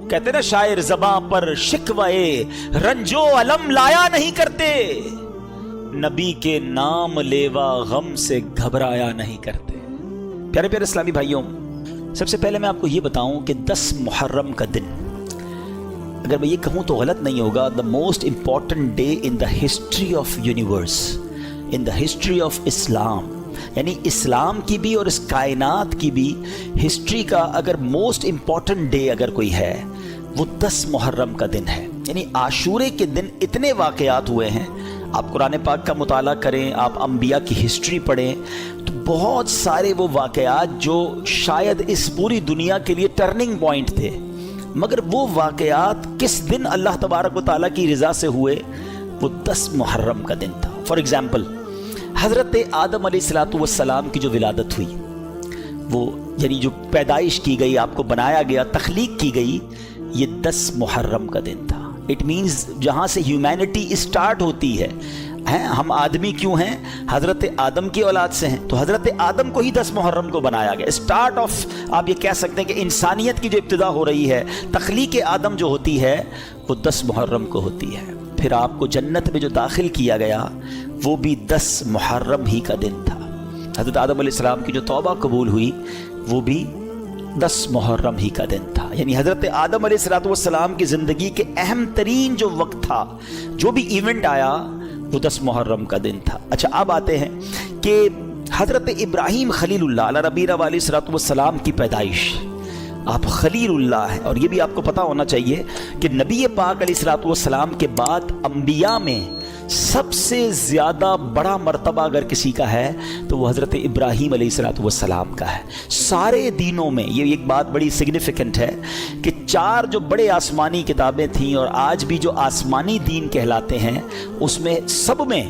کہتے نا شاعر زباں پر شکوے رنجو علم لایا نہیں کرتے، نبی کے نام لیوا غم سے گھبرایا نہیں کرتے۔ پیارے پیارے اسلامی بھائیوں، سب سے پہلے میں آپ کو یہ بتاؤں کہ 10 محرم کا دن، اگر میں یہ کہوں تو غلط نہیں ہوگا، the most important day in the history of universe, in the history of Islam، یعنی اسلام کی بھی اور اس کائنات کی بھی ہسٹری کا اگر موسٹ امپورٹنٹ ڈے اگر کوئی ہے وہ 10 محرم کا دن ہے۔ یعنی عاشورے کے دن اتنے واقعات ہوئے ہیں، آپ قرآن پاک کا مطالعہ کریں، آپ انبیاء کی ہسٹری پڑھیں تو بہت سارے وہ واقعات جو شاید اس پوری دنیا کے لیے ٹرننگ پوائنٹ تھے، مگر وہ واقعات کس دن اللہ تبارک و تعالیٰ کی رضا سے ہوئے، وہ 10 محرم کا دن تھا۔ فار ایگزامپل، حضرت آدم علیہ السلام کی جو ولادت ہوئی، وہ یعنی جو پیدائش کی گئی، آپ کو بنایا گیا، تخلیق کی گئی، یہ 10 محرم کا دن تھا۔ اٹ مینز جہاں سے ہیومینٹی اسٹارٹ ہوتی ہے، ہم آدمی کیوں ہیں؟ حضرت آدم کی اولاد سے ہیں، تو حضرت آدم کو ہی 10 محرم کو بنایا گیا۔ اسٹارٹ آف آپ یہ کہہ سکتے ہیں کہ انسانیت کی جو ابتدا ہو رہی ہے، تخلیق آدم جو ہوتی ہے وہ 10 محرم کو ہوتی ہے۔ پھر آپ کو جنت میں جو داخل کیا گیا وہ بھی 10 محرم ہی کا دن تھا۔ حضرت آدم علیہ السلام کی جو توبہ قبول ہوئی وہ بھی 10 محرم ہی کا دن تھا۔ یعنی حضرت آدم علیہ السلام کی زندگی کے اہم ترین جو وقت تھا، جو بھی ایونٹ آیا، وہ 10 محرم کا دن تھا۔ اچھا، اب آتے ہیں کہ حضرت ابراہیم خلیل اللہ علیہ نبینا علیہ السلام کی پیدائش، آپ خلیل اللہ ہیں، اور یہ بھی آپ کو پتا ہونا چاہیے کہ نبی پاک علیہ السلام کے بعد انبیاء میں سب سے زیادہ بڑا مرتبہ اگر کسی کا ہے تو وہ حضرت ابراہیم علیہ السلام کا ہے۔ سارے دینوں میں یہ ایک بات بڑی سگنیفیکنٹ ہے کہ 4 جو بڑے آسمانی کتابیں تھیں اور آج بھی جو آسمانی دین کہلاتے ہیں، اس میں سب میں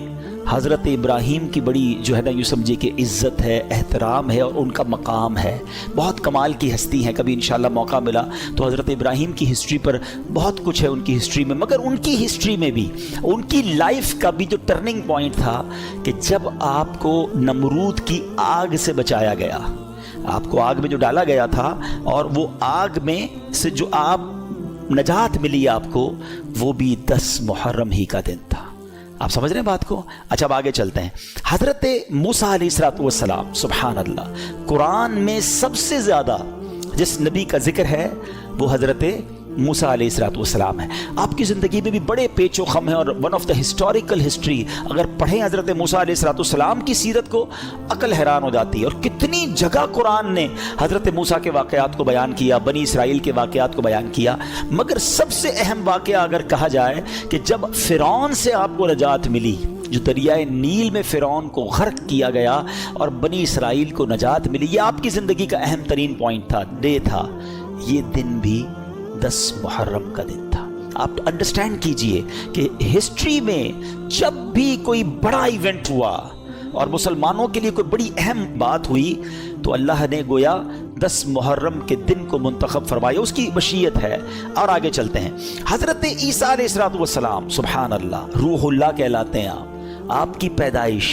حضرت ابراہیم کی بڑی جو ہے نا، یوں سمجھے کہ عزت ہے، احترام ہے اور ان کا مقام ہے۔ بہت کمال کی ہستی ہیں، کبھی انشاءاللہ موقع ملا تو حضرت ابراہیم کی ہسٹری پر بہت کچھ ہے ان کی ہسٹری میں، مگر ان کی ہسٹری میں بھی ان کی لائف کا بھی جو ٹرننگ پوائنٹ تھا کہ جب آپ کو نمرود کی آگ سے بچایا گیا، آپ کو آگ میں جو ڈالا گیا تھا اور وہ آگ میں سے جو آپ نجات ملی آپ کو، وہ بھی 10 محرم ہی کا دن تھا۔ آپ سمجھ رہے ہیں بات کو؟ اچھا، اب آگے چلتے ہیں۔ حضرت موسیٰ علیہ السلام، سبحان اللہ، قرآن میں سب سے زیادہ جس نبی کا ذکر ہے وہ حضرت موسیٰ علیہ السلام ہے۔ آپ کی زندگی میں بھی بڑے پیچ و خم ہیں، اور one of the historical history اگر پڑھیں حضرت موسیٰ علیہ السلام کی سیرت کو، عقل حیران ہو جاتی ہے، اور کتنی جگہ قرآن نے حضرت موسیٰ کے واقعات کو بیان کیا، بنی اسرائیل کے واقعات کو بیان کیا، مگر سب سے اہم واقعہ اگر کہا جائے کہ جب فرعون سے آپ کو نجات ملی، جو دریائے نیل میں فرعون کو غرق کیا گیا اور بنی اسرائیل کو نجات ملی، یہ آپ کی زندگی کا اہم ترین پوائنٹ تھا، ڈے تھا۔ یہ دن بھی 10 محرم کا دن تھا۔ آپ انڈرسٹینڈ کیجئے کہ ہسٹری میں جب بھی کوئی بڑا ایونٹ ہوا اور مسلمانوں کے لیے کوئی بڑی اہم بات ہوئی تو اللہ نے گویا 10 محرم کے دن کو منتخب فرمایا، اس کی مشیت ہے۔ اور آگے چلتے ہیں۔ حضرت عیسیٰ علیہ السلام، سبحان اللہ، روح اللہ کہلاتے ہیں آپ کی پیدائش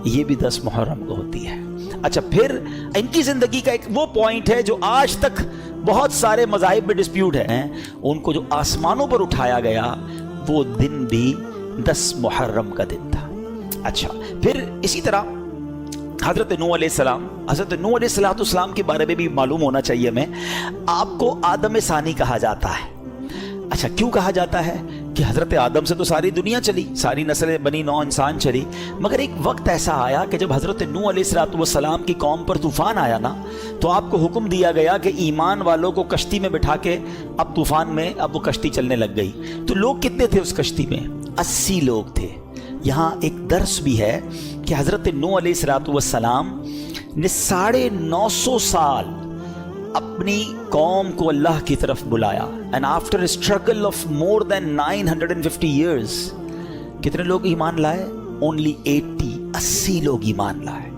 یہ بھی 10 محرم کو ہوتی ہے۔ اچھا، پھر ان کی زندگی کا ایک وہ پوائنٹ ہے جو آج تک بہت سارے مذاہب میں ڈسپیوٹ ہیں، ان کو جو آسمانوں پر اٹھایا گیا وہ دن بھی 10 محرم کا دن تھا۔ اچھا، پھر اسی طرح حضرت نوح علیہ السلام، حضرت نوح علیہ السلام کے بارے میں بھی معلوم ہونا چاہیے ہمیں۔ آپ کو آدم ثانی کہا جاتا ہے۔ اچھا، کیوں کہا جاتا ہے؟ کہ حضرت آدم سے تو ساری دنیا چلی، ساری نسل بنی نوح انسان چلی، مگر ایک وقت ایسا آیا کہ جب حضرت نوح علیہ السلام کی قوم پر طوفان آیا نا، تو آپ کو حکم دیا گیا کہ ایمان والوں کو کشتی میں بٹھا کے اب طوفان میں اب وہ کشتی چلنے لگ گئی۔ تو لوگ کتنے تھے اس کشتی میں؟ 80 لوگ تھے۔ یہاں ایک درس بھی ہے کہ حضرت نوح علیہ السلام نے 950 سال اپنی قوم کو اللہ کی طرف بلایا، and after a struggle of more than 950 years کتنے لوگ ایمان لائے؟ only 80 لوگ ایمان لائے۔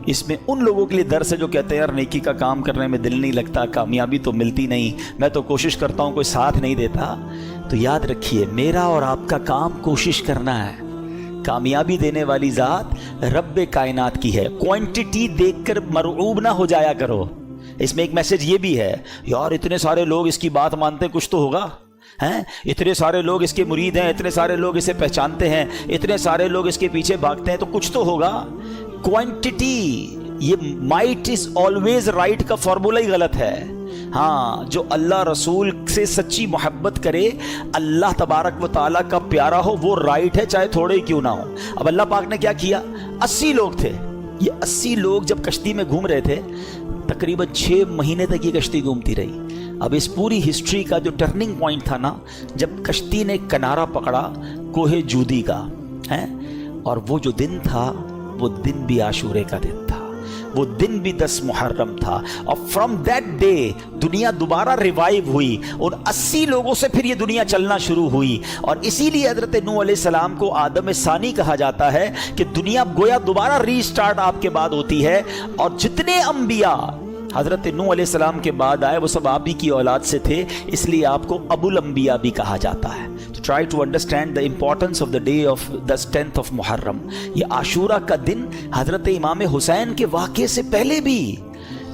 اس میں ان لوگوں کے لیے درس ہے جو کہتے ہیں یار نیکی کا کام کرنے میں دل نہیں لگتا، کامیابی تو ملتی نہیں، میں تو کوشش کرتا ہوں کوئی ساتھ نہیں دیتا۔ تو یاد رکھیے، میرا اور آپ کا کام کوشش کرنا ہے، کامیابی دینے والی ذات رب کائنات کی ہے۔ کوانٹٹی دیکھ کر مرعوب نہ ہو جایا کرو، اس میں ایک میسج یہ بھی ہے، یار اتنے سارے لوگ اس کی بات مانتے، کچھ تو ہوگا ہیں، اتنے سارے لوگ اس کے مرید ہیں، اتنے سارے لوگ اسے پہچانتے ہیں، اتنے سارے لوگ اس کے پیچھے بھاگتے ہیں، تو کچھ تو ہوگا۔ کوانٹٹی، یہ مائٹ از آلویز رائٹ کا فارمولا ہی غلط ہے۔ ہاں، جو اللہ رسول سے سچی محبت کرے، اللہ تبارک و تعالیٰ کا پیارا ہو، وہ رائٹ ہے، چاہے تھوڑے ہی کیوں نہ ہو۔ اب اللہ پاک نے کیا کیا، 80 لوگ تھے، یہ 80 لوگ جب کشتی میں گھوم رہے تھے، تقریباً 6 مہینے تک یہ کشتی گھومتی رہی۔ اب اس پوری ہسٹری کا جو ٹرننگ پوائنٹ تھا نا، جب کشتی نے کنارہ پکڑا کوہ جودی کا، اور وہ جو دن تھا، وہ دن بھی عاشورے کا دن تھا، وہ دن بھی 10 محرم تھا، اور فرام دیٹ ڈے دنیا دوبارہ ریوائیو ہوئی، ان 80 لوگوں سے پھر یہ دنیا چلنا شروع ہوئی۔ اور اسی لیے حضرت نوح علیہ السلام کو آدم ثانی کہا جاتا ہے کہ دنیا گویا دوبارہ ری سٹارٹ آپ کے بعد ہوتی ہے، اور جتنے انبیاء حضرت نوح علیہ السلام کے بعد آئے وہ سب آپ ہی کی اولاد سے تھے، اس لیے آپ کو ابو الانبیاء بھی کہا جاتا ہے۔ Try to understand the importance of the day of the 10th of محرم۔ یہ عاشورہ کا دن حضرت امام حسین کے واقعے سے پہلے بھی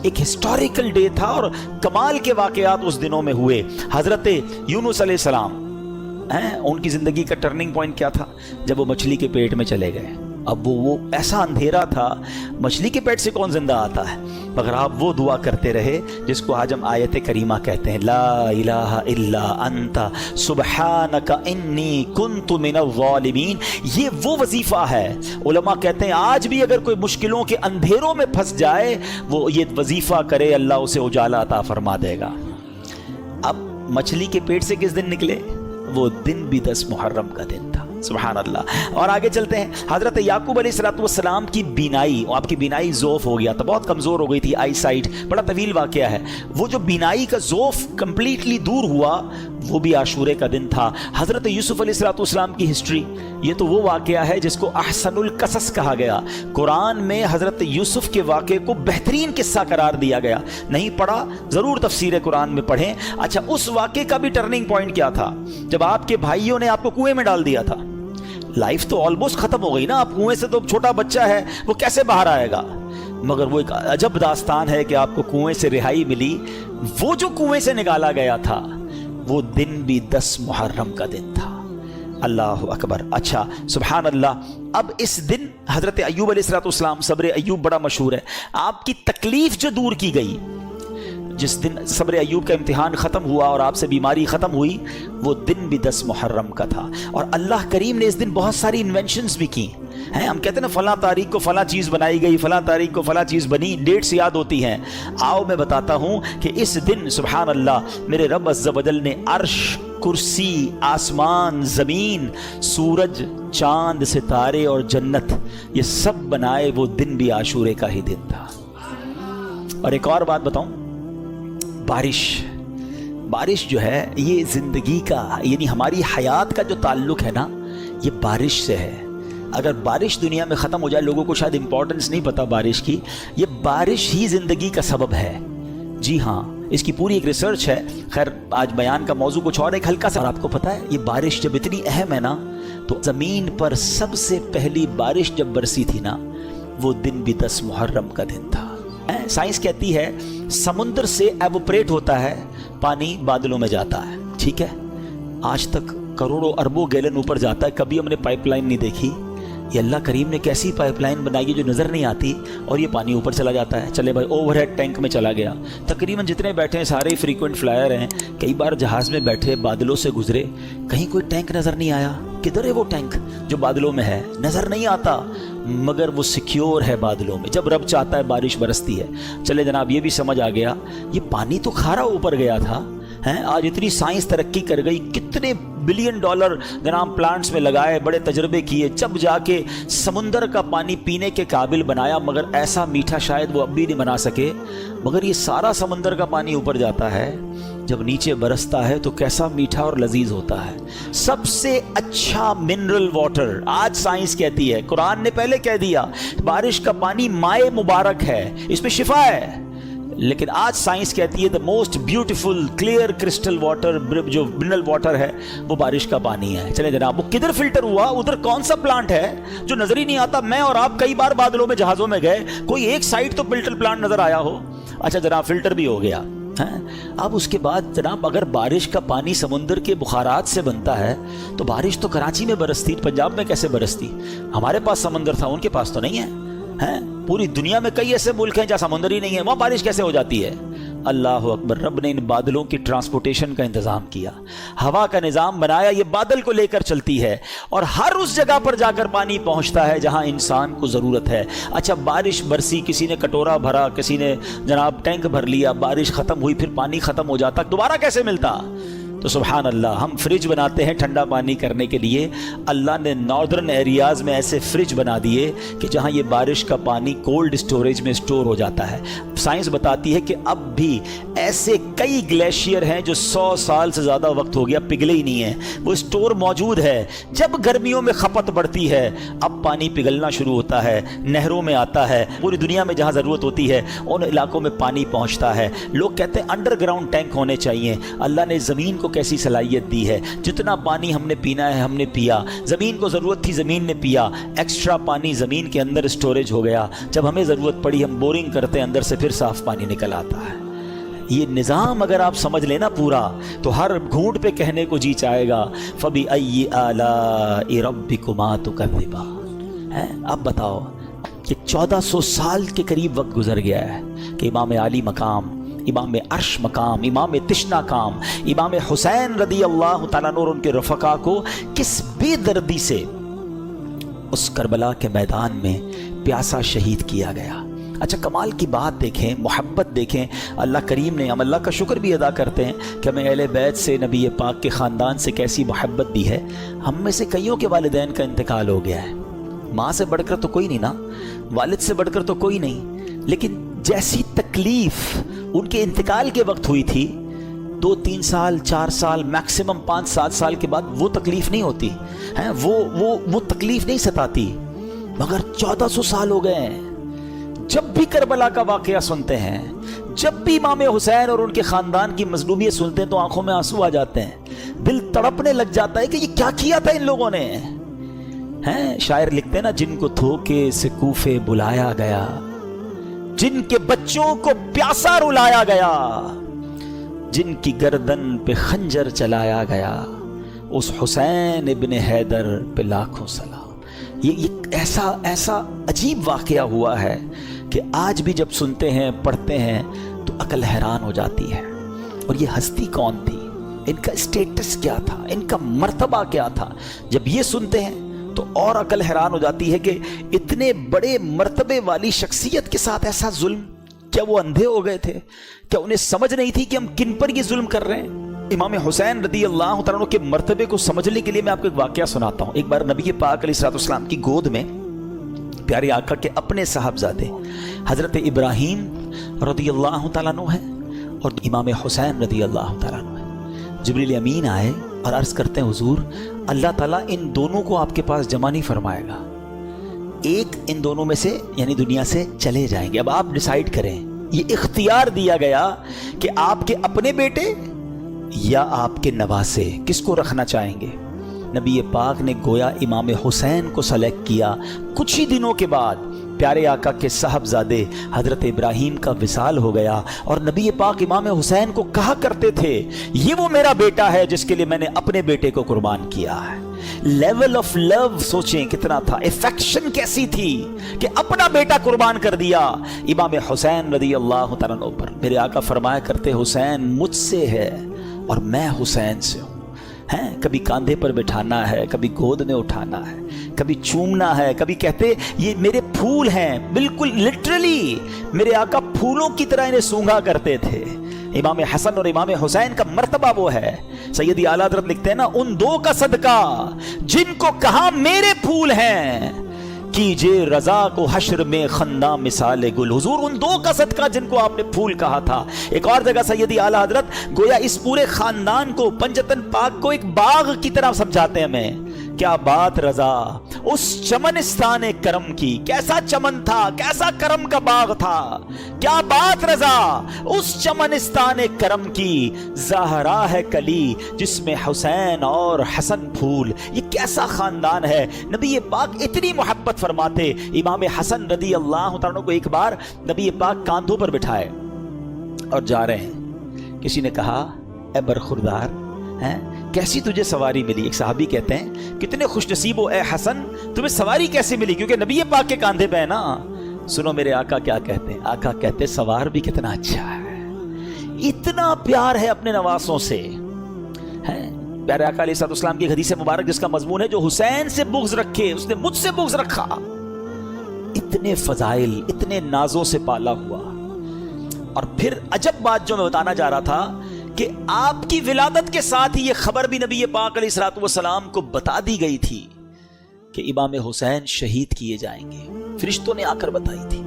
ایک ہسٹوریکل ڈے تھا، اور کمال کے واقعات اس دنوں میں ہوئے۔ حضرت یونس علیہ السلام، ان کی زندگی کا ٹرننگ پوائنٹ کیا تھا، جب وہ مچھلی کے پیٹ میں چلے گئے۔ اب وہ ایسا اندھیرا تھا، مچھلی کے پیٹ سے کون زندہ آتا ہے، مگر آپ وہ دعا کرتے رہے جس کو آج ہم آیت کریمہ کہتے ہیں، لا الہ الا انت سبحانک انی کنت من الظالمین۔ یہ وہ وظیفہ ہے، علماء کہتے ہیں آج بھی اگر کوئی مشکلوں کے اندھیروں میں پھنس جائے، وہ یہ وظیفہ کرے، اللہ اسے اجالا عطا فرما دے گا۔ اب مچھلی کے پیٹ سے کس دن نکلے، وہ دن بھی 10 محرم کا دن تھا، سبحان اللہ۔ اور آگے چلتے ہیں، حضرت یعقوب علیہ السلام کی بینائی، آپ کی بینائی ضعف ہو گیا تھا، بہت کمزور ہو گئی تھی، آئی سائٹ، بڑا طویل واقعہ ہے۔ وہ جو بینائی کا ضعف کمپلیٹلی دور ہوا، وہ بھی عاشورے کا دن تھا۔ حضرت یوسف علیہ السلام کی ہسٹری، یہ تو وہ واقعہ ہے جس کو احسن القصص کہا گیا۔ قرآن میں حضرت یوسف کے واقعے کو بہترین قصہ قرار دیا گیا، نہیں پڑھا ضرور تفسیر قرآن میں پڑھیں۔ اچھا، اس واقعے کا بھی ٹرننگ پوائنٹ کیا تھا، جب آپ کے بھائیوں نے آپ کو کنویں میں ڈال دیا تھا۔ لائف تو آلموسٹ ختم ہو گئی نا، آپ کنویں سے تو چھوٹا بچہ ہے، وہ کیسے باہر آئے گا، مگر وہ ایک عجب داستان ہے کہ آپ کو کنویں سے رہائی ملی۔ وہ جو کنویں سے نکالا گیا تھا، وہ دن بھی 10 محرم کا دن تھا، اللہ اکبر۔ اچھا، سبحان اللہ۔ اب اس دن حضرت ایوب علیہ السلام، صبر ایوب بڑا مشہور ہے، آپ کی تکلیف جو دور کی گئی، جس دن صبر ایوب کا امتحان ختم ہوا اور آپ سے بیماری ختم ہوئی، وہ دن بھی 10 محرم کا تھا۔ اور اللہ کریم نے اس دن بہت ساری انوینشنز بھی کی ہیں۔ ہم کہتے ہیں نا فلاں تاریخ کو فلاں چیز بنائی گئی، فلاں تاریخ کو فلاں چیز بنی، ڈیٹس یاد ہوتی ہیں۔ آؤ میں بتاتا ہوں کہ اس دن سبحان اللہ میرے رب عز و جل نے عرش، کرسی، آسمان، زمین، سورج، چاند، ستارے اور جنت، یہ سب بنائے، وہ دن بھی عاشورے کا ہی دن تھا۔ اور ایک اور بات بتاؤں، بارش جو ہے یہ زندگی کا، یعنی ہماری حیات کا جو تعلق ہے نا، یہ بارش سے ہے۔ اگر بارش دنیا میں ختم ہو جائے، لوگوں کو شاید امپورٹنس نہیں پتا بارش کی، یہ بارش ہی زندگی کا سبب ہے۔ جی ہاں، اس کی پوری ایک ریسرچ ہے۔ خیر آج بیان کا موضوع کچھ اور، ایک ہلکا سا، اور آپ کو پتا ہے یہ بارش جب اتنی اہم ہے نا، تو زمین پر سب سے پہلی بارش جب برسی تھی نا، وہ دن بھی 10 محرم کا دن تھا۔ سائنس کہتی ہے سمندر سے ایوپریٹ ہوتا ہے، پانی بادلوں میں جاتا ہے، ٹھیک ہے، آج تک کروڑوں اربوں گیلن اوپر جاتا ہے، کبھی ہم نے پائپ لائن نہیں دیکھی۔ یہ اللہ کریم نے کیسی پائپ لائن بنائی ہے جو نظر نہیں آتی، اور یہ پانی اوپر چلا جاتا ہے۔ چلے بھائی، اوور ہیڈ ٹینک میں چلا گیا، تقریباً جتنے بیٹھے ہیں سارے فریکوینٹ فلائر ہیں، کئی بار جہاز میں بیٹھے بادلوں سے گزرے، کہیں کوئی ٹینک نظر نہیں آیا، کدھر ہے وہ ٹینک جو بادلوں میں ہے، نظر نہیں آتا، مگر وہ سیکیور ہے بادلوں میں، جب رب چاہتا ہے بارش برستی ہے۔ چلے جناب، یہ بھی سمجھ آ گیا، یہ پانی تو کھارا اوپر گیا تھا، آج اتنی سائنس ترقی کر گئی، کتنے بلین ڈالر جناب پلانٹس میں لگائے، بڑے تجربے کیے، جب جا کے سمندر کا پانی پینے کے قابل بنایا، مگر ایسا میٹھا شاید وہ اب بھی نہیں بنا سکے۔ مگر یہ سارا سمندر کا پانی اوپر جاتا ہے، جب نیچے برستا ہے تو کیسا میٹھا اور لذیذ ہوتا ہے۔ سب سے اچھا منرل واٹر آج سائنس کہتی ہے، قرآن نے پہلے کہہ دیا، بارش کا پانی مائے مبارک ہے، اس میں شفا ہے، لیکن آج سائنس کہتی ہے the most beautiful clear crystal water جو منرل واٹر ہے وہ بارش کا پانی ہے. چلے جناب وہ کدھر فلٹر ہوا, ادھر کون سا پلانٹ ہے جو نظر ہی نہیں آتا؟ میں اور آپ کئی بار بادلوں میں جہازوں میں گئے, کوئی ایک سائڈ تو فلٹر پلانٹ نظر آیا ہو. اچھا جناب فلٹر بھی ہو گیا. اب اس کے بعد جناب اگر بارش کا پانی سمندر کے بخارات سے بنتا ہے تو بارش تو کراچی میں برستی, پنجاب میں کیسے برستی؟ ہمارے پاس سمندر تھا, ان کے پاس تو نہیں ہے. پوری دنیا میں کئی ایسے ملک ہیں جہاں سمندر ہی نہیں ہے, وہاں بارش کیسے ہو جاتی ہے؟ اللہ اکبر. رب نے ان بادلوں کی ٹرانسپورٹیشن کا انتظام کیا, ہوا کا نظام بنایا, یہ بادل کو لے کر چلتی ہے اور ہر اس جگہ پر جا کر پانی پہنچتا ہے جہاں انسان کو ضرورت ہے. اچھا بارش برسی, کسی نے کٹورا بھرا, کسی نے جناب ٹینک بھر لیا, بارش ختم ہوئی, پھر پانی ختم ہو جاتا, دوبارہ کیسے ملتا؟ تو سبحان اللہ, ہم فریج بناتے ہیں ٹھنڈا پانی کرنے کے لیے, اللہ نے ناردرن ایریاز میں ایسے فریج بنا دیے کہ جہاں یہ بارش کا پانی کولڈ سٹوریج میں سٹور ہو جاتا ہے. سائنس بتاتی ہے کہ اب بھی ایسے کئی گلیشیئر ہیں جو 100 سال سے زیادہ وقت ہو گیا پگھلے ہی نہیں ہیں, وہ سٹور موجود ہے. جب گرمیوں میں کھپت بڑھتی ہے اب پانی پگھلنا شروع ہوتا ہے, نہروں میں آتا ہے, پوری دنیا میں جہاں ضرورت ہوتی ہے ان علاقوں میں پانی پہنچتا ہے. لوگ کہتے ہیں انڈر گراؤنڈ ٹینک ہونے چاہیے. اللہ نے زمین کو کیسی صلاحیت دی ہے, جتنا پانی ہم نے پینا ہے ہم نے پیا, زمین کو ضرورت تھی زمین نے پیا, ایکسٹرا پانی زمین کے اندر سٹوریج ہو گیا, جب ہمیں ضرورت پڑی ہم بورنگ کرتے ہیں, اندر سے پھر صاف پانی نکل آتا ہے. یہ نظام اگر آپ سمجھ لینا پورا تو ہر گھونٹ پہ کہنے کو جی چاہے گا فَبِأَيِّ آلَاءِ رَبِّكُمَا تُكَذِّبَانِ. اب بتاؤ کہ 1400 سال کے قریب وقت گزر گیا ہے کہ امام علی مقام, امام عرش مقام, امام تشنا کام, امام حسین رضی اللہ تعالیٰ عنہ اور ان کے رفقا کو کس بے دردی سے اس کربلا کے میدان میں پیاسا شہید کیا گیا. اچھا کمال کی بات دیکھیں, محبت دیکھیں, اللہ کریم نے, ہم اللہ کا شکر بھی ادا کرتے ہیں کہ ہمیں اہل بیت سے, نبی پاک کے خاندان سے کیسی محبت دی ہے. ہم میں سے کئیوں کے والدین کا انتقال ہو گیا ہے, ماں سے بڑھ کر تو کوئی نہیں نا, والد سے بڑھ کر تو کوئی نہیں, لیکن جیسی تکلیف ان کے انتقال کے وقت ہوئی تھی 2-3 سال 4 سال میکسیمم 5-7 سال کے بعد وہ تکلیف نہیں ہوتی ہے, وہ تکلیف نہیں ستاتی. مگر 1400 سال ہو گئے ہیں. جب بھی کربلا کا واقعہ سنتے ہیں, جب بھی امام حسین اور ان کے خاندان کی مظلومیت سنتے ہیں تو آنکھوں میں آنسو آ جاتے ہیں, دل تڑپنے لگ جاتا ہے کہ یہ کیا کیا تھا ان لوگوں نے. شاعر لکھتے ہیں نا, جن کو دھوکے سے کوفے بلایا گیا, جن کے بچوں کو پیاسا رلایا گیا, جن کی گردن پہ خنجر چلایا گیا, اس حسین ابن حیدر پہ لاکھوں سلام. یہ ایسا عجیب واقعہ ہوا ہے کہ آج بھی جب سنتے ہیں, پڑھتے ہیں تو عقل حیران ہو جاتی ہے. اور یہ ہستی کون تھی, ان کا اسٹیٹس کیا تھا, ان کا مرتبہ کیا تھا. جب یہ سنتے ہیں تو اور عقل حیران ہو جاتی ہے کہ اتنے بڑے مرتبے والی شخصیت کے ساتھ ایسا ظلم. کیا وہ اندھے ہو گئے تھے؟ کیا انہیں سمجھ نہیں تھی کہ ہم کن پر یہ ظلم کر رہے ہیں؟ امام حسین رضی اللہ تعالیٰ عنہ کے مرتبے کو سمجھنے کے لیے میں آپ کو ایک واقعہ سناتا ہوں. ایک بار نبی پاک علیہ الصلوۃ والسلام کی گود میں پیارے آقا کے اپنے صاحبزادے حضرت ابراہیم رضی اللہ تعالیٰ عنہ ہیں اور امام حسین رضی اللہ تعالیٰ عنہ ہیں. جبریل امین آئے اور عرض کرتے ہیں حضور اللہ تعالیٰ ان دونوں کو آپ کے پاس جمع نہیں فرمائے گا, ایک ان دونوں میں سے یعنی دنیا سے چلے جائیں گے. اب آپ ڈیسائیڈ کریں, یہ اختیار دیا گیا کہ آپ کے اپنے بیٹے یا آپ کے نواسے, کس کو رکھنا چاہیں گے؟ نبی پاک نے گویا امام حسین کو سلیکٹ کیا. کچھ ہی دنوں کے بعد پیارے آقا کے صاحبزادے حضرت ابراہیم کا وصال ہو گیا اور نبی پاک امام حسین کو کہا کرتے تھے یہ وہ میرا بیٹا ہے جس کے لیے میں نے اپنے بیٹے کو قربان کیا ہے. لیول آف لو سوچیں کتنا تھا, افیکشن کیسی تھی کہ اپنا بیٹا قربان کر دیا امام حسین رضی اللہ تعالیٰ عنہ پر. میرے آقا فرمایا کرتے حسین مجھ سے ہے اور میں حسین سے ہوں. کبھی کاندھے پر بٹھانا ہے, کبھی گود میں اٹھانا ہے, کبھی چومنا ہے, کبھی کہتے یہ میرے پھول ہیں. بالکل لٹرلی میرے آقا پھولوں کی طرح انہیں سونگا کرتے تھے. امام حسن اور امام حسین کا مرتبہ وہ ہے. سیدی اعلیٰ حضرت لکھتے ہیں نا, ان دو کا صدقہ جن کو کہا میرے پھول ہیں, کیجئے رضا کو حشر میں خندہ مثال گل. حضور ان دو کا صدقہ جن کو آپ نے پھول کہا تھا. ایک اور جگہ سیدی اعلیٰ حضرت گویا اس پورے خاندان کو, پنجتن پاک کو ایک باغ کی طرح سمجھاتے ہیں ہمیں کیا بات رضا اس چمنستان کرم کی، کیسا چمن تھا، کیسا کرم کا باغ تھا، کیا بات رضا اس چمنستان کرم کی، زہرا ہے کلی جس میں حسین اور حسن پھول، یہ کیسا خاندان ہے۔ نبی پاک اتنی محبت فرماتے، امام حسن رضی اللہ تعالیٰ کو ایک بار نبی پاک کاندھوں پر بٹھائے اور جا رہے ہیں، کسی نے کہا اے برخوردار کیسی تجھے سواری ملی؟ ایک صحابی کہتے ہیں کتنے خوش نصیب ہو اے حسن، تمہیں سواری کیسے ملی؟ کیونکہ نبی پاک کے کاندھے پہ ہے نا۔ سنو میرے آقا کیا کہتے ہیں، آقا کہتے سوار بھی کتنا اچھا ہے، اتنا پیار ہے اپنے نواسوں سے۔ پیارے آقا علیہ السلام کی حدیث مبارک جس کا مضمون ہے جو حسین سے بغض رکھے اس نے مجھ سے بغض رکھا، اتنے فضائل اتنے نازوں سے پالا ہوا۔ اور پھر عجب بات جو میں بتانا چاہ رہا تھا کہ آپ کی ولادت کے ساتھ ہی یہ خبر بھی نبی پاک علیہ الصلوۃ والسلام کو بتا دی گئی تھی کہ امام حسین شہید کیے جائیں گے، فرشتوں نے آ کر بتائی تھی،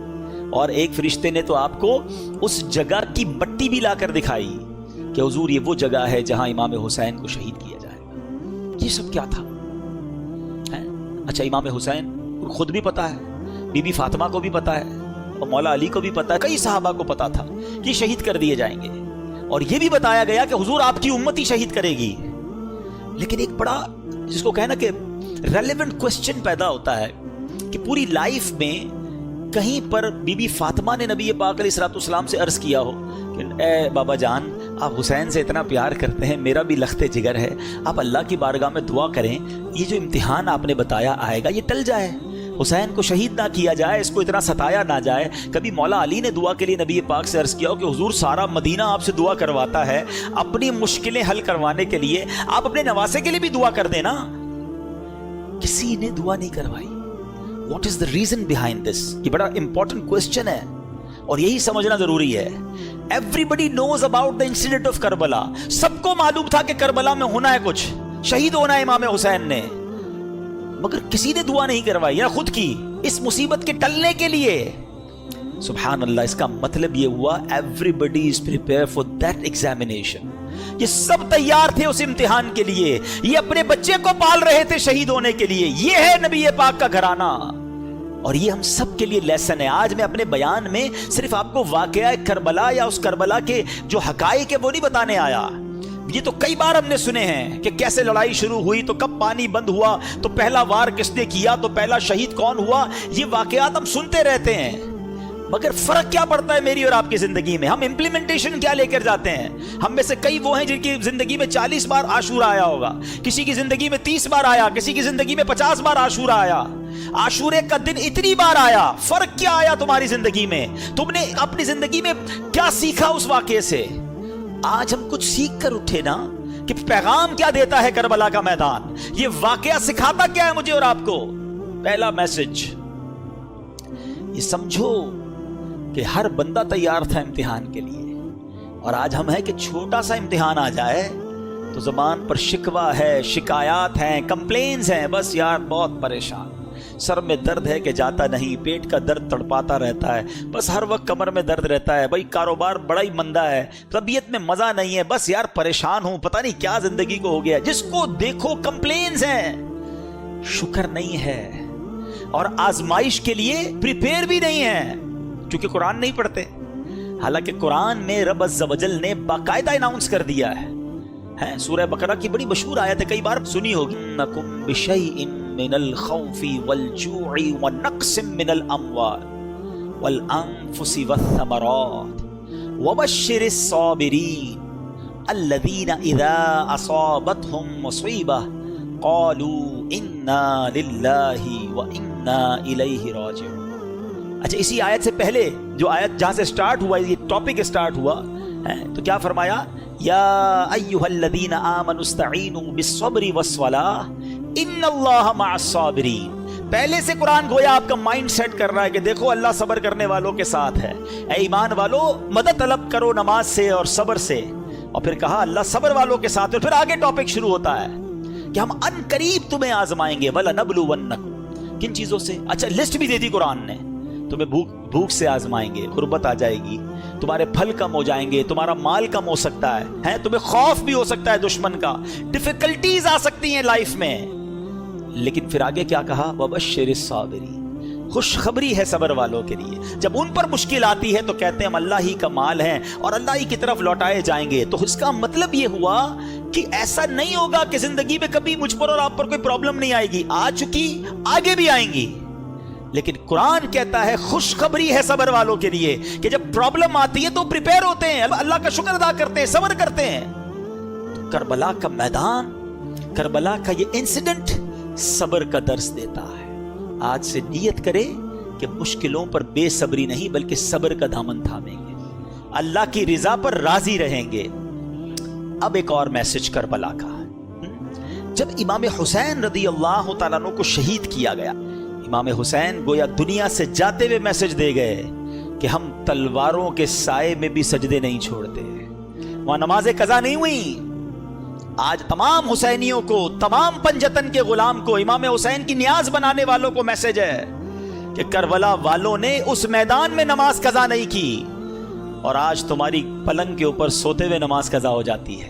اور ایک فرشتے نے تو آپ کو اس جگہ کی مٹی بھی لا کر دکھائی کہ حضور یہ وہ جگہ ہے جہاں امام حسین کو شہید کیا جائے گا۔ یہ سب کیا تھا؟ اچھا امام حسین خود بھی پتا ہے، بی بی فاطمہ کو بھی پتا ہے، اور مولا علی کو بھی پتا ہے، کئی صحابہ کو پتا تھا کہ شہید کر دیے جائیں گے، اور یہ بھی بتایا گیا کہ حضور آپ کی امت ہی شہید کرے گی۔ لیکن ایک بڑا جس کو کہنا کہ ریلیونٹ کوسچن پیدا ہوتا ہے کہ پوری لائف میں کہیں پر بی بی فاطمہ نے نبی پاک علیہ الصلوۃ والسلام سے عرض کیا ہو کہ اے بابا جان آپ حسین سے اتنا پیار کرتے ہیں، میرا بھی لخت جگر ہے، آپ اللہ کی بارگاہ میں دعا کریں یہ جو امتحان آپ نے بتایا آئے گا یہ ٹل جائے، حسین کو شہید نہ کیا جائے، اس کو اتنا ستایا نہ جائے۔ کبھی مولا علی نے دعا کے لیے نبی پاک سے عرض کیا ہو کہ حضور سارا مدینہ آپ سے دعا کرواتا ہے، اپنی مشکلیں حل کروانے کے لیے آپ اپنے نواسے کے لیے بھی دعا کر دینا۔ کسی نے دعا نہیں کروائی۔ What is the reason behind this? یہ بڑا امپورٹنٹ کوسچن ہے اور یہی سمجھنا ضروری ہے۔ Every knows about the incident of Karbala, سب کو معلوم تھا کہ کربلا میں ہونا ہے کچھ، شہید ہونا ہے امام حسین نے، مگر کسی نے دعا نہیں کروائی یا خود کی اس مصیبت کے ٹلنے کے لیے۔ سبحان اللہ، اس کا مطلب یہ ہوا everybody is prepared for that examination، یہ سب تیار تھے اس امتحان کے لیے، یہ اپنے بچے کو پال رہے تھے شہید ہونے کے لیے۔ یہ ہے نبی پاک کا گھرانہ، اور یہ ہم سب کے لیے لیسن ہے۔ آج میں اپنے بیان میں صرف آپ کو واقعہ کربلا یا اس کربلا کے جو حقائق ہے وہ نہیں بتانے آیا، یہ تو کئی بار ہم نے سنے ہیں کہ کیسے لڑائی شروع ہوئی تو کب پانی بند ہوا تو پہلا وار کس نے کیا تو پہلا شہید کون ہوا، یہ واقعات ہم سنتے رہتے ہیں، مگر فرق کیا پڑتا ہے میری اور آپ کی زندگی میں؟ ہم امپلیمنٹیشن کیا لے کر جاتے ہیں؟ ہم میں سے کئی وہ ہیں جن کی زندگی میں 40 بار عاشورہ آیا ہوگا، کسی کی زندگی میں 30 بار آیا، کسی کی زندگی میں 50 بار عاشورہ آیا۔ عاشورے کا دن اتنی بار آیا، فرق کیا آیا تمہاری زندگی میں؟ تم نے اپنی زندگی میں کیا سیکھا اس واقعے سے؟ آج ہم کچھ سیکھ کر اٹھے نا کہ پیغام کیا دیتا ہے کربلا کا میدان، یہ واقعہ سکھاتا کیا ہے مجھے اور آپ کو؟ پہلا میسج یہ سمجھو کہ ہر بندہ تیار تھا امتحان کے لیے، اور آج ہم ہیں کہ چھوٹا سا امتحان آ جائے تو زبان پر شکوہ ہے، شکایات ہیں، کمپلینز ہیں، بس یار بہت پریشان، سر میں درد ہے کہ جاتا نہیں، پیٹ کا درد تڑپاتا رہتا ہے، بس ہر وقت کمر میں درد رہتا ہے، بھائی کاروبار بڑا ہی مندہ ہے، طبیعت میں مزہ نہیں ہے، بس یار پریشان ہوں، پتہ نہیں کیا زندگی کو ہو گیا۔ جس کو دیکھو کمپلینز ہیں، شکر نہیں ہے، اور آزمائش کے لیے پریپیئر بھی نہیں ہے، کیونکہ قرآن نہیں پڑھتے۔ حالانکہ قرآن میں رب عز و جل نے باقاعدہ اناؤنس کر دیا ہے، سورہ بقرہ کی بڑی مشہور آیت ہے، کئی بار سنی ہوگی، انکم بشیء من الخوف والجوع ونقص من الاموال والانفس والثمرات وبشر الصابرین الذین اذا اصابتهم مصیبہ قالوا انا للہ وانا الیہ راجعون۔ اچھا، اسی آیت سے پہلے جو آیت جہاں سے سٹارٹ ہوا، یہ ٹاپک سٹارٹ ہوا تو کیا فرمایا؟ یا ایھا الذین آمنوا استعینوا بالصبر والصلاۃ ان اللہ مع الصابرین۔ پہلے سے قرآن گویا آپ کا مائنڈ سیٹ کر رہا ہے کہ دیکھو اللہ صبر کرنے والوں کے ساتھ ہے، اے ایمان والو مدد طلب کرو نماز سے اور صبر سے، اور پھر کہا اللہ صبر والوں کے ساتھ ہے، پھر آگے ٹاپک شروع ہوتا ہے کہ ہم ان قریب تمہیں آزمائیں گے، وَلَنَبْلُوَنَّكُمْ، کن چیزوں سے؟ اچھا لسٹ بھی دے دی قرآن نے، تمہیں بھوک سے آزمائیں گے، غربت آ جائے گی، تمہارے پھل کم ہو جائیں گے، تمہارا مال کم ہو سکتا ہے، تمہیں خوف بھی ہو سکتا ہے دشمن کا، ڈیفیکلٹیز آ سکتی ہیں لائف میں، لیکن پھر آگے کیا کہا؟ وَبَشِّرِ الصَّابِرِينَ، خوشخبری ہے صبر والوں کے لیے. جب ان پر مشکل آتی ہے تو کہتے ہیں ہم اللہ ہی کا مال ہیں اور اللہ ہی کی طرف لوٹائے جائیں گے. تو اس کا مطلب یہ ہوا کہ ایسا نہیں ہوگا کہ زندگی میں کبھی مجھ پر اور آپ پر کوئی پرابلم نہیں آئے گی. آ چکی، آگے بھی آئیں گی. لیکن قرآن کہتا ہے خوشخبری ہے صبر والوں کے لیے کہ جب پرابلم آتی ہے تو پریپیئر ہوتے ہیں، اللہ کا شکر ادا کرتے ہیں، صبر کرتے ہیں. تو کربلا کا میدان، کربلا کا یہ انسیڈنٹ صبر کا درس دیتا ہے. آج سے نیت کرے کہ مشکلوں پر بے صبری نہیں بلکہ صبر کا دامن تھامیں گے، اللہ کی رضا پر راضی رہیں گے. اب ایک اور میسج کربلا کا. جب امام حسین رضی اللہ تعالیٰ عنہ کو شہید کیا گیا، امام حسین گویا دنیا سے جاتے ہوئے میسج دے گئے کہ ہم تلواروں کے سائے میں بھی سجدے نہیں چھوڑتے. وہاں نماز قضا نہیں ہوئی. آج تمام حسینیوں کو، تمام پنجتن کے غلام کو، امام حسین کی نیاز بنانے والوں کو میسج ہے کہ کربلا والوں نے اس میدان میں نماز قضا نہیں کی اور آج تمہاری پلنگ کے اوپر سوتے ہوئے نماز قضا ہو جاتی ہے.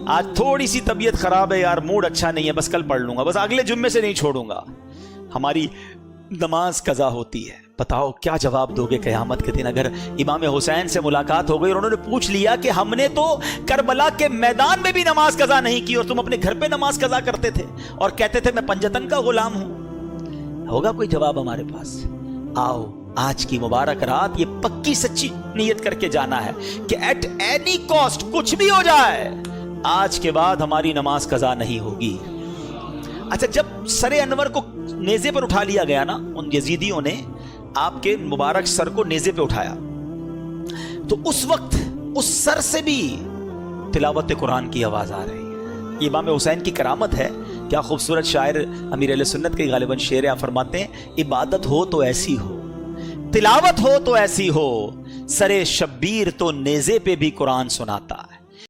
آج تھوڑی سی طبیعت خراب ہے یار، موڈ اچھا نہیں ہے، بس کل پڑھ لوں گا، بس اگلے جمعے سے نہیں چھوڑوں گا، ہماری نماز قضا ہوتی ہے. بتاؤ کیا جواب دو گے قیامت کے دن اگر امام حسین سے ملاقات ہو گئی اور انہوں نے پوچھ لیا کہ ہم نے تو کربلا کے میدان میں بھی نماز قضا نہیں کی اور تم اپنے گھر پہ نماز قضا کرتے تھے اور کہتے تھے میں پنجتن کا غلام ہوں؟ ہوگا کوئی جواب ہمارے پاس؟ آؤ آج کی مبارک رات یہ پکی سچی نیت کر کے جانا ہے کہ ایٹ اینی کاسٹ کچھ بھی ہو جائے آج کے بعد ہماری نماز قضا نہیں ہوگی. اچھا، جب سر انور کو نیزے پر اٹھا لیا گیا نا، ان یزیدیوں نے آپ کے مبارک سر کو نیزے پہ اٹھایا، تو اس وقت اس سر سے بھی تلاوت قرآن کی آواز آ رہی ہے. یہ امام حسین کی کرامت ہے. کیا خوبصورت شاعر امیر اہل سنت کے غالباً شعر آپ فرماتے ہیں، عبادت ہو تو ایسی ہو، تلاوت ہو تو ایسی ہو، سر شبیر تو نیزے پہ بھی قرآن سناتا ہے.